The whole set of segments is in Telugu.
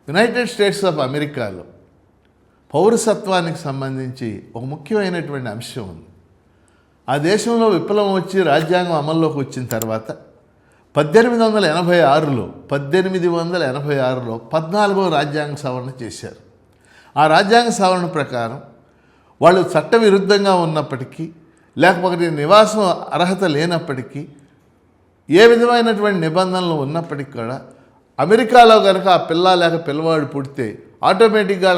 యునైటెడ్ స్టేట్స్ ఆఫ్ అమెరికాలో పౌరసత్వానికి సంబంధించి ఒక ముఖ్యమైనటువంటి అంశం ఉంది. ఆ దేశంలో విప్లవం వచ్చి రాజ్యాంగం అమల్లోకి వచ్చిన తర్వాత 1886లో 14వ రాజ్యాంగ సవరణ చేశారు. ఆ రాజ్యాంగ సవరణ ప్రకారం వాళ్ళు చట్టవిరుద్ధంగా ఉన్నప్పటికీ, లేకపోతే నివాసం అర్హత లేనప్పటికీ, ఏ విధమైనటువంటి నిబంధనలు ఉన్నప్పటికీ కూడా అమెరికాలో కనుక ఆ పిల్ల లేక పిల్లవాడు పుడితే ఆటోమేటిక్గా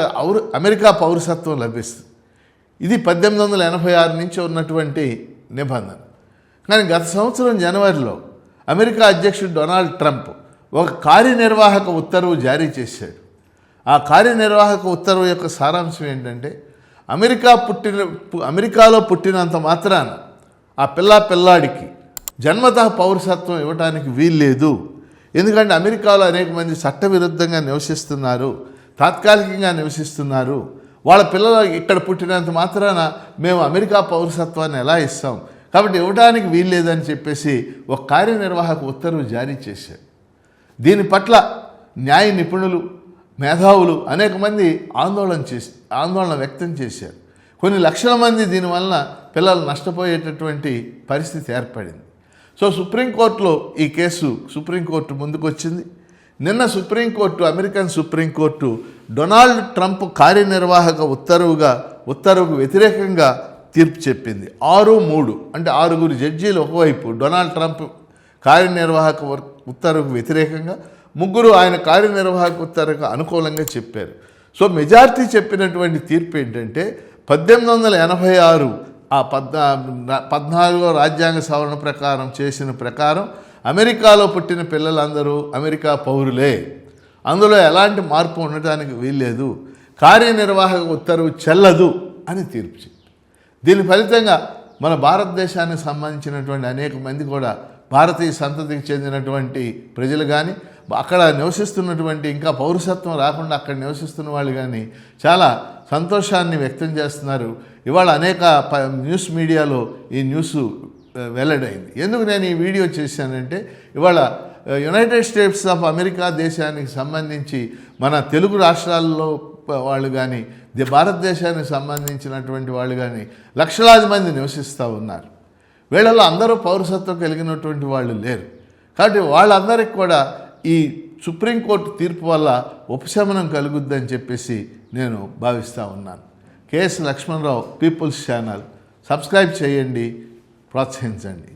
అమెరికా పౌరసత్వం లభిస్తుంది. ఇది 1886 నుంచి ఉన్నటువంటి నిబంధన. కానీ గత సంవత్సరం జనవరిలో అమెరికా అధ్యక్షుడు డొనాల్డ్ ట్రంప్ ఒక కార్యనిర్వాహక ఉత్తర్వు జారీ చేశాడు. ఆ కార్యనిర్వాహక ఉత్తర్వు యొక్క సారాంశం ఏంటంటే, అమెరికాలో పుట్టినంత మాత్రాన ఆ పిల్లాడికి జన్మతః పౌరసత్వం ఇవ్వడానికి వీల్లేదు. ఎందుకంటే అమెరికాలో అనేక మంది చట్టవిరుద్ధంగా నివసిస్తున్నారు, తాత్కాలికంగా నివసిస్తున్నారు. వాళ్ళ పిల్లలు ఇక్కడ పుట్టినంత మాత్రాన మేము అమెరికా పౌరసత్వాన్ని ఎలా ఇస్తాం, కాబట్టి ఇవ్వడానికి వీల్లేదని చెప్పేసి ఒక కార్యనిర్వాహక ఉత్తర్వు జారీ చేశారు. దీని పట్ల న్యాయ నిపుణులు, మేధావులు అనేక మంది ఆందోళన వ్యక్తం చేశారు. కొన్ని లక్షల మంది దీనివలన పిల్లలు నష్టపోయేటటువంటి పరిస్థితి ఏర్పడింది. సో సుప్రీంకోర్టులో ఈ కేసు సుప్రీంకోర్టు ముందుకు వచ్చింది. నిన్న అమెరికన్ సుప్రీంకోర్టు డొనాల్డ్ ట్రంప్ కార్యనిర్వాహక ఉత్తర్వుకు వ్యతిరేకంగా తీర్పు చెప్పింది. 6-3 అంటే 6 జడ్జీలు ఒకవైపు డొనాల్డ్ ట్రంప్ కార్యనిర్వాహక ఉత్తర్వుకు వ్యతిరేకంగా, 3 ఆయన కార్యనిర్వాహక ఉత్తర్వుకు అనుకూలంగా చెప్పారు. సో మెజారిటీ చెప్పినటువంటి తీర్పు ఏంటంటే 1886 ఆ 14వ రాజ్యాంగ సవరణ ప్రకారం అమెరికాలో పుట్టిన పిల్లలందరూ అమెరికా పౌరులే, అందులో ఎలాంటి మార్పు ఉండటానికి వీల్లేదు, కార్యనిర్వాహక ఉత్తర్వు చెల్లదు అని తీర్పు చెప్పింది. దీని ఫలితంగా మన భారతదేశానికి సంబంధించినటువంటి అనేక మంది కూడా భారతీయ సంతతికి చెందినటువంటి ప్రజలు కానీ, అక్కడ నివసిస్తున్నటువంటి ఇంకా పౌరసత్వం రాకుండా అక్కడ నివసిస్తున్న వాళ్ళు కానీ చాలా సంతోషాన్ని వ్యక్తం చేస్తున్నారు. ఇవాళ అనేక న్యూస్ మీడియాలో ఈ న్యూస్ వెల్లడైంది. ఎందుకు నేను ఈ వీడియో చేశానంటే, ఇవాళ యునైటెడ్ స్టేట్స్ ఆఫ్ అమెరికా దేశానికి సంబంధించి మన తెలుగు రాష్ట్రాల్లో వాళ్ళు కానీ, భారతదేశానికి సంబంధించినటువంటి వాళ్ళు కానీ లక్షలాది మంది నివసిస్తూ ఉన్నారు. వీళ్ళలో అందరూ పౌరసత్వం కలిగినటువంటి వాళ్ళు లేరు. కాబట్టి వాళ్ళందరికీ కూడా ఈ సుప్రీంకోర్టు తీర్పు వల్ల ఉపశమనం కలుగుద్దని చెప్పేసి నేను భావిస్తూ ఉన్నాను. K S Lakshmana Rao, People's channel subscribe చేయండి, ప్రోత్సహించండి.